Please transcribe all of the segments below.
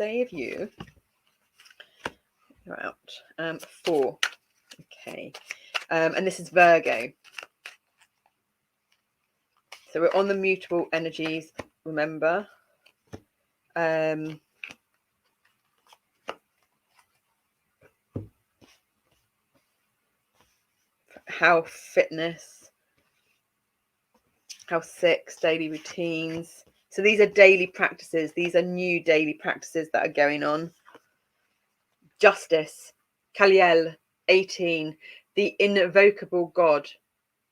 say of you. You're out. 4. Okay. And this is Virgo. So we're on the mutable energies, remember. Health, fitness, health 6, daily routines. So these are daily practices. These are new daily practices that are going on. Justice, Kaliel, 18, the invocable God.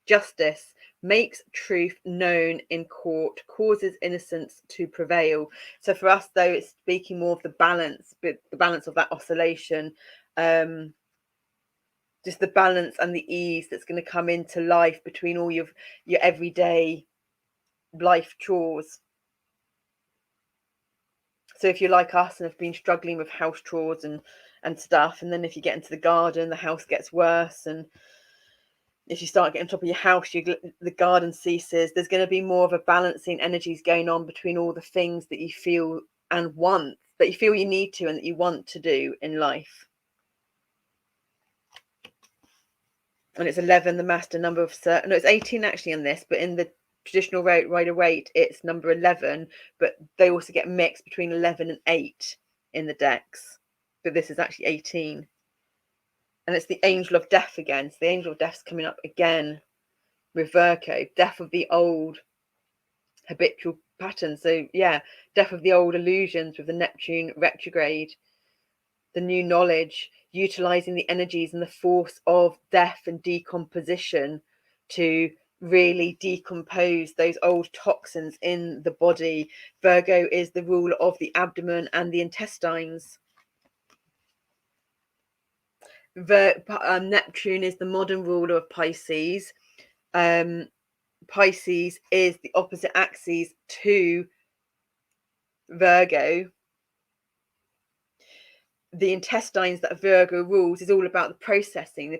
Justice makes truth known in court, causes innocence to prevail. So for us, though, it's speaking more of the balance, but the balance of that oscillation, just the balance and the ease that's going to come into life between all your everyday life chores. So if you're like us and have been struggling with house chores and stuff, and then if you get into the garden, the house gets worse, and if you start getting on top of your house, the garden ceases. There's going to be more of a balancing energies going on between all the things that you feel and want, that you feel you need to and that you want to do in life. And it's 11, the master number of certain. No, it's 18 actually in this, but in the traditional Rider-Waite, it's number 11, but they also get mixed between 11 and 8 in the decks. But this is actually 18. And it's the angel of death again. So the angel of death's coming up again with Virgo, death of the old habitual patterns. So yeah, death of the old illusions with the Neptune retrograde, the new knowledge, utilizing the energies and the force of death and decomposition to really decompose those old toxins in the body. Virgo is the ruler of the abdomen and the intestines. Neptune is the modern ruler of Pisces. Pisces is the opposite axis to Virgo. The intestines that Virgo rules is all about the processing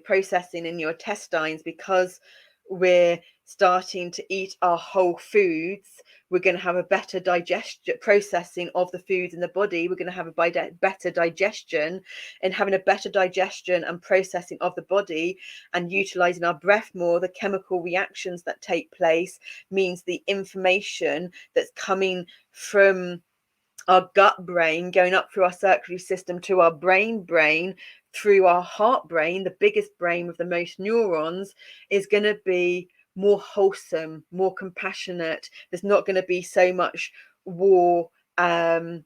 in your intestines. Because we're starting to eat our whole foods, we're going to have a better processing of the foods in the body. We're going to have a better digestion, and having a better digestion and processing of the body and utilizing our breath more, the chemical reactions that take place means the information that's coming from our gut brain going up through our circulatory system to our brain through our heart brain, the biggest brain with the most neurons, is going to be more wholesome, more compassionate. There's not going to be so much war and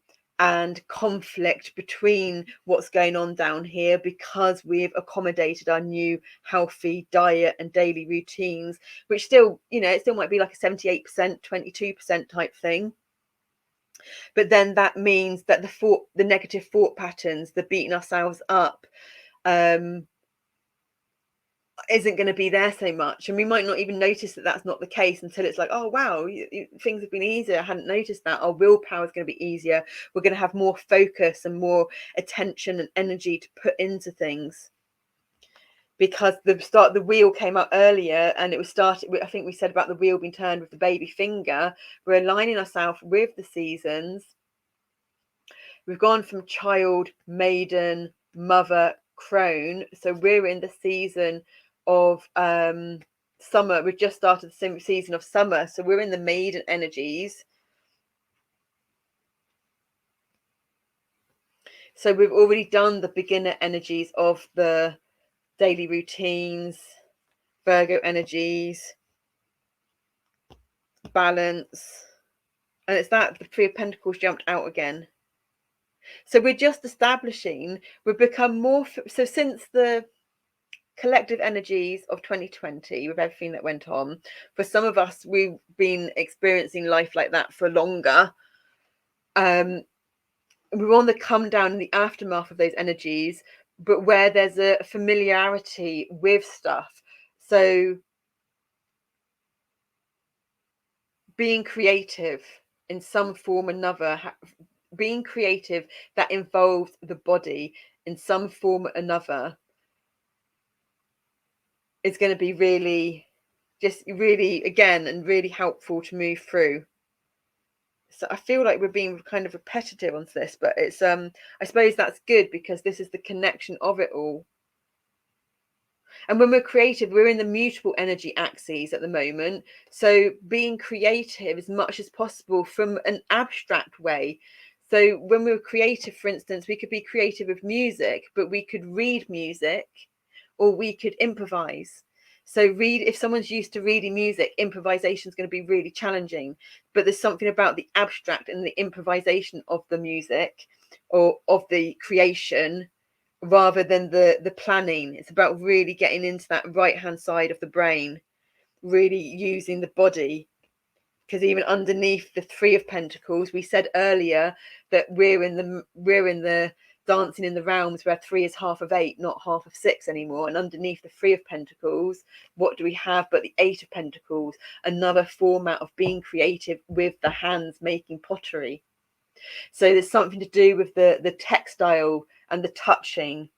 conflict between what's going on down here, because we've accommodated our new healthy diet and daily routines, which still, it still might be like a 78%, 22% type thing. But then that means that the negative thought patterns, the beating ourselves up, isn't going to be there so much. And we might not even notice that that's not the case until it's like, oh, wow, things have been easier. I hadn't noticed that. Our willpower is going to be easier. We're going to have more focus and more attention and energy to put into things. Because the wheel came out earlier, and it was started. I think we said about the wheel being turned with the baby finger. We're aligning ourselves with the seasons. We've gone from child, maiden, mother, crone. So we're in the season of summer. We've just started the season of summer. So we're in the maiden energies. So we've already done the beginner energies of the daily routines, Virgo energies, balance. And it's that the Three of Pentacles jumped out again. So we're just establishing, we've become more, so since the collective energies of 2020, with everything that went on, for some of us, we've been experiencing life like that for longer. We're on the come down in the aftermath of those energies, but where there's a familiarity with stuff. So being creative in some form or another, being creative that involves the body in some form or another, is going to be really, just really, again, and really helpful to move through. So I feel like we're being kind of repetitive on this, but it's I suppose that's good, because this is the connection of it all. And when we're creative, we're in the mutable energy axes at the moment. So being creative as much as possible from an abstract way. So when we're creative, for instance, we could be creative with music, but we could read music, or we could improvise. So if someone's used to reading music, improvisation is going to be really challenging. But there's something about the abstract and the improvisation of the music, or of the creation, rather than the planning. It's about really getting into that right hand side of the brain, really using the body. Because even underneath the Three of Pentacles, we said earlier that we're in the dancing in the realms where 3 is half of 8, not half of 6 anymore. And underneath the Three of Pentacles, what do we have but the 8 of Pentacles, another format of being creative with the hands, making pottery. So there's something to do with the textile and the touching.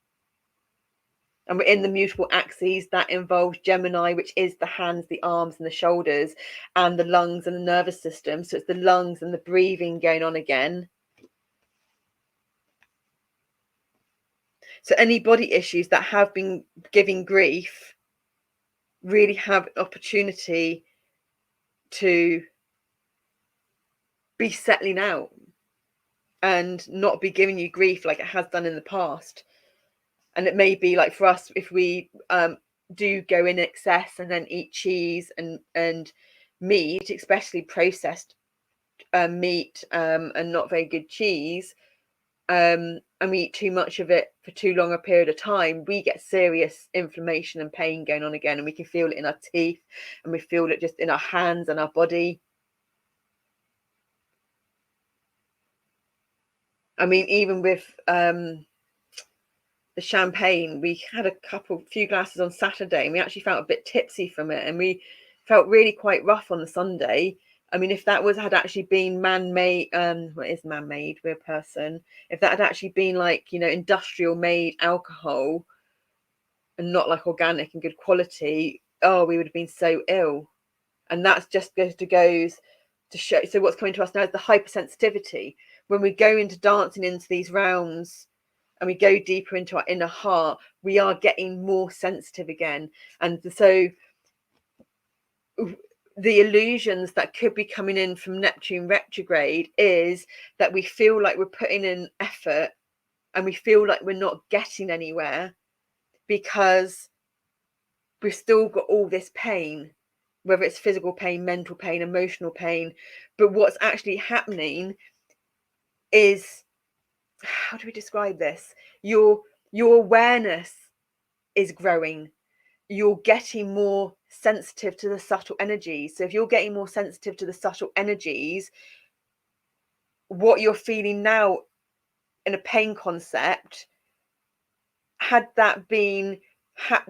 And we're in the mutable axes. That involves Gemini, which is the hands, the arms and the shoulders, and the lungs and the nervous system. So it's the lungs and the breathing going on again. So any body issues that have been giving grief really have an opportunity to be settling out and not be giving you grief like it has done in the past. And it may be like, for us, if we do go in excess and then eat cheese and meat, especially processed meat, and not very good cheese, and we eat too much of it for too long a period of time, we get serious inflammation and pain going on again, and we can feel it in our teeth, and we feel it just in our hands and our body. I mean, even with the champagne, we had a few glasses on Saturday, and we actually felt a bit tipsy from it, and we felt really quite rough on the Sunday. I mean, if that had actually been man-made, what is man-made? We're a person. If that had actually been like, industrial made alcohol and not like organic and good quality, oh, we would have been so ill. And that's just goes to show. So what's coming to us now is the hypersensitivity. When we go into dancing into these realms, and we go deeper into our inner heart, we are getting more sensitive again. And so the illusions that could be coming in from Neptune retrograde is that we feel like we're putting in effort, and we feel like we're not getting anywhere because we've still got all this pain, whether it's physical pain, mental pain, emotional pain. But what's actually happening is, how do we describe this? Your awareness is growing. You're getting more sensitive to the subtle energies. So if you're getting more sensitive to the subtle energies, what you're feeling now in a pain concept, had that been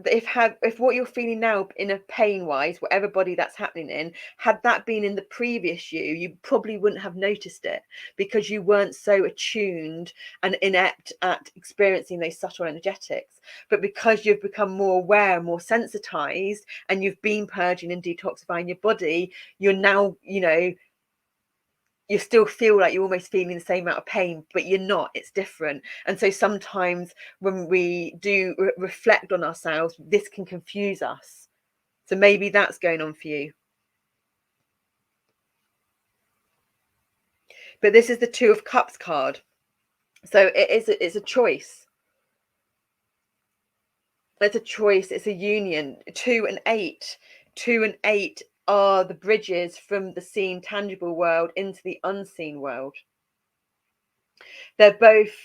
if what you're feeling now in a pain wise, whatever body that's happening in, had that been in the previous you probably wouldn't have noticed it, because you weren't so attuned and inept at experiencing those subtle energetics. But because you've become more aware, more sensitized, and you've been purging and detoxifying your body, you're now, you still feel like you're almost feeling the same amount of pain, but you're not. It's different. And so sometimes when we do reflect on ourselves, this can confuse us. So maybe that's going on for you. But this is the Two of Cups card. So it's a choice. It's a choice. It's a union. 2 and 8. 2 and 8 are the bridges from the seen, tangible world into the unseen world. They're both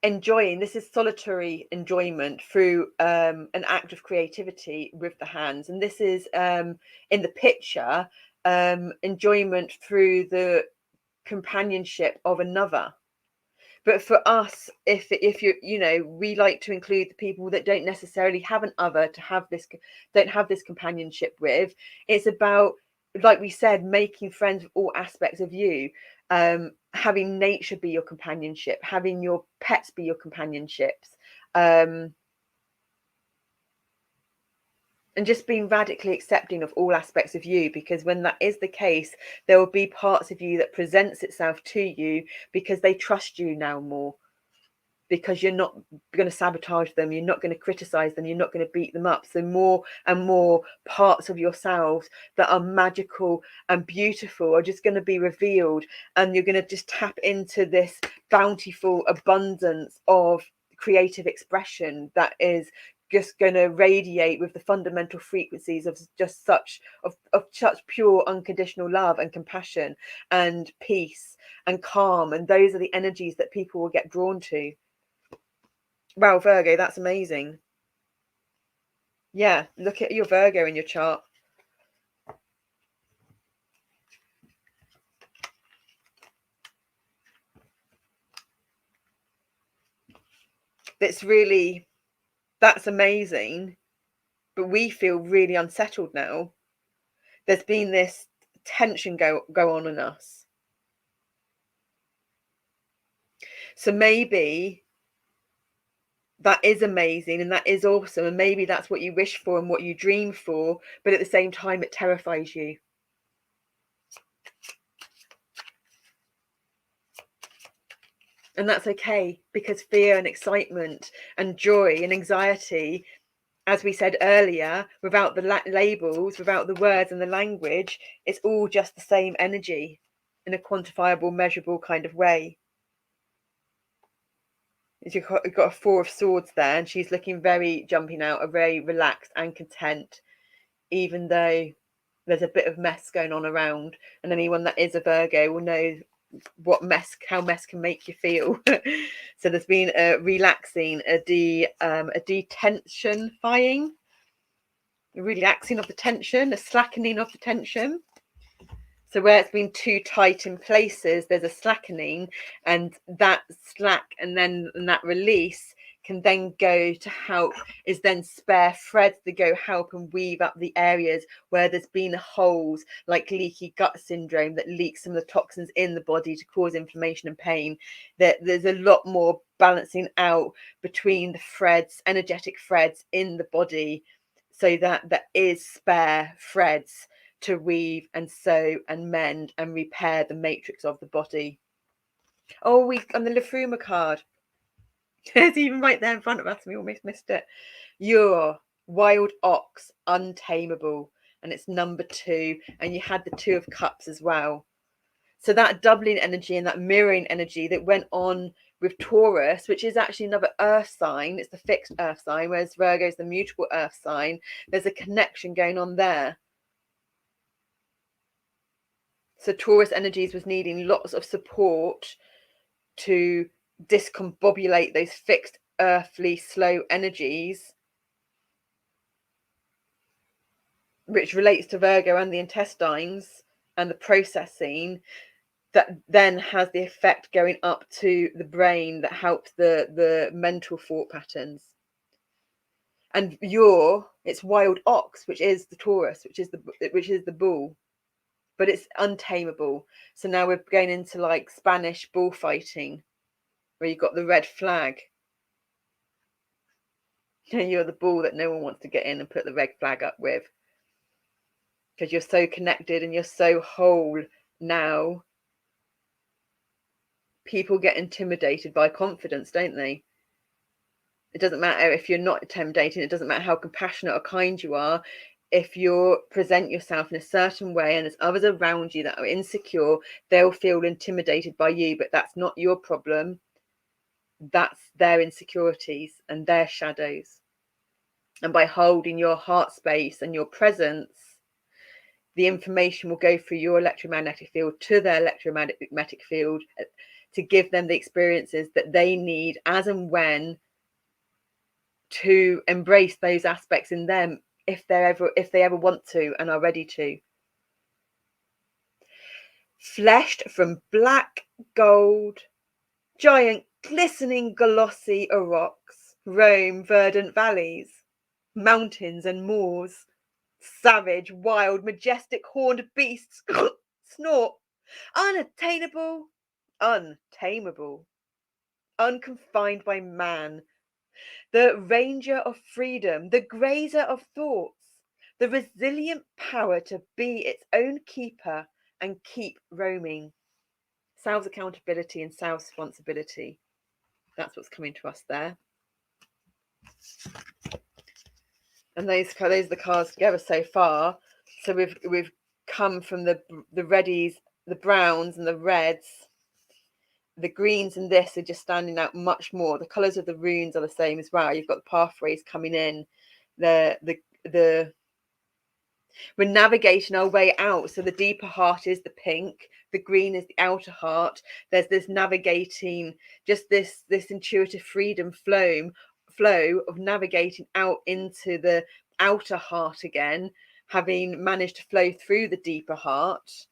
enjoying, this is solitary enjoyment through an act of creativity with the hands, and this is in the picture enjoyment through the companionship of another. But for us, if you we like to include the people that don't necessarily have an other to have this, don't have this companionship with. It's about, like we said, making friends with all aspects of you, having nature be your companionship, having your pets be your companionships, and And just being radically accepting of all aspects of you, because when that is the case, there will be parts of you that presents itself to you because they trust you now more, because you're not going to sabotage them, you're not going to criticize them, you're not going to beat them up. So more and more parts of yourselves that are magical and beautiful are just going to be revealed, and you're going to just tap into this bountiful abundance of creative expression that is just going to radiate with the fundamental frequencies of just such of such pure unconditional love and compassion and peace and calm. And those are the energies that people will get drawn to. Wow, Virgo, that's amazing. Yeah, look at your Virgo in your chart. That's amazing. But we feel really unsettled now. There's been this tension go on in us. So maybe that is amazing and that is awesome. And maybe that's what you wish for and what you dream for. But at the same time, it terrifies you. And that's okay, because fear and excitement and joy and anxiety, as we said earlier, without the labels, without the words and the language, it's all just the same energy in a quantifiable, measurable kind of way. You've got a Four of Swords there, and she's looking very jumping out, very relaxed and content, even though there's a bit of mess going on around. And anyone that is a Virgo will know how mess can make you feel. So there's been a relaxing, a detensifying, a relaxing of the tension, a slackening of the tension. So where it's been too tight in places, there's a slackening, and that slack and that release can then go to help, is then spare threads to go help and weave up the areas where there's been holes, like leaky gut syndrome that leaks some of the toxins in the body to cause inflammation and pain. There's a lot more balancing out between the threads, energetic threads in the body, so that there is spare threads to weave and sew and mend and repair the matrix of the body. Oh, we on the Lafruma card. It's even right there in front of us. We almost missed it. You're wild ox, untamable, and it's number 2. And you had the 2 of Cups as well. So that doubling energy and that mirroring energy that went on with Taurus, which is actually another earth sign. It's the fixed earth sign, whereas Virgo is the mutable earth sign. There's a connection going on there. So Taurus energies was needing lots of support to discombobulate those fixed earthly slow energies, which relates to Virgo and the intestines and the processing, that then has the effect going up to the brain that helps the mental thought patterns. And it's wild ox, which is the Taurus, which is the bull, but it's untamable. So now we're going into like Spanish bullfighting, where you've got the red flag. You're the bull that no one wants to get in and put the red flag up with, because you're so connected and you're so whole now. People get intimidated by confidence, don't they? It doesn't matter if you're not intimidating. It doesn't matter how compassionate or kind you are. If you present yourself in a certain way and there's others around you that are insecure, they'll feel intimidated by you, but that's not your problem. That's their insecurities and their shadows. And by holding your heart space and your presence, the information will go through your electromagnetic field to their electromagnetic field to give them the experiences that they need as and when to embrace those aspects in them, if they ever want to and are ready to. Fleshed from black gold, giant glistening glossy rocks roam verdant valleys, mountains and moors. Savage, wild, majestic horned beasts snort, unattainable, untamable, unconfined by man. The ranger of freedom, the grazer of thoughts, the resilient power to be its own keeper and keep roaming. Self-accountability and self-responsibility. That's what's coming to us there. And those are the cards together so far. So we've come from the reddies, the browns and the reds. The greens and this are just standing out much more. The colours of the runes are the same as well. You've got the pathways coming in. We're navigating our way out. So the deeper heart is the pink, the green is the outer heart. There's this navigating, just this intuitive freedom flow of navigating out into the outer heart again, having managed to flow through the deeper heart.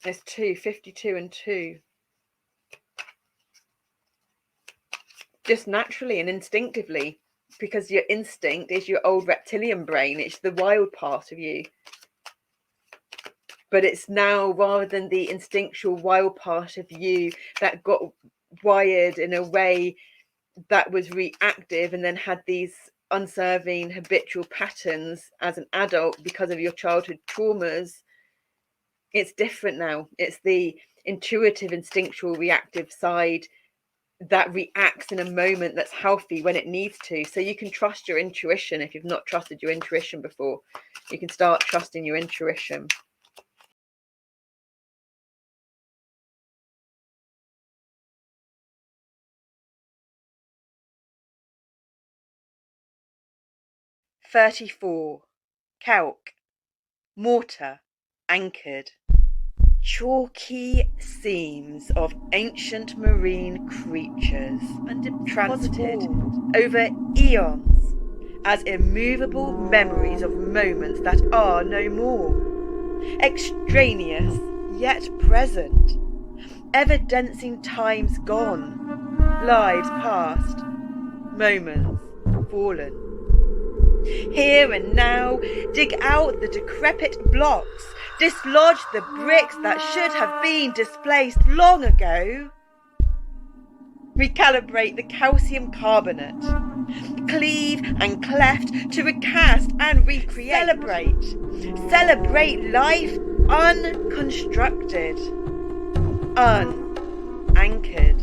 There's 52 and 2. Just naturally and instinctively, because your instinct is your old reptilian brain. It's the wild part of you. But it's now, rather than the instinctual wild part of you that got wired in a way that was reactive and then had these unserving habitual patterns as an adult because of your childhood traumas, it's different now. It's the intuitive, instinctual, reactive side that reacts in a moment that's healthy when it needs to. So you can trust your intuition. If you've not trusted your intuition before, you can start trusting your intuition. (34) Calc, mortar, anchored. Chalky seams of ancient marine creatures transformed over eons as immovable memories of moments that are no more, extraneous yet present, evidencing times gone, lives past, moments fallen. Here and now, dig out the decrepit blocks, dislodge the bricks that should have been displaced long ago. Recalibrate the calcium carbonate, cleave and cleft to recast and recreate. Celebrate life unconstructed, unanchored.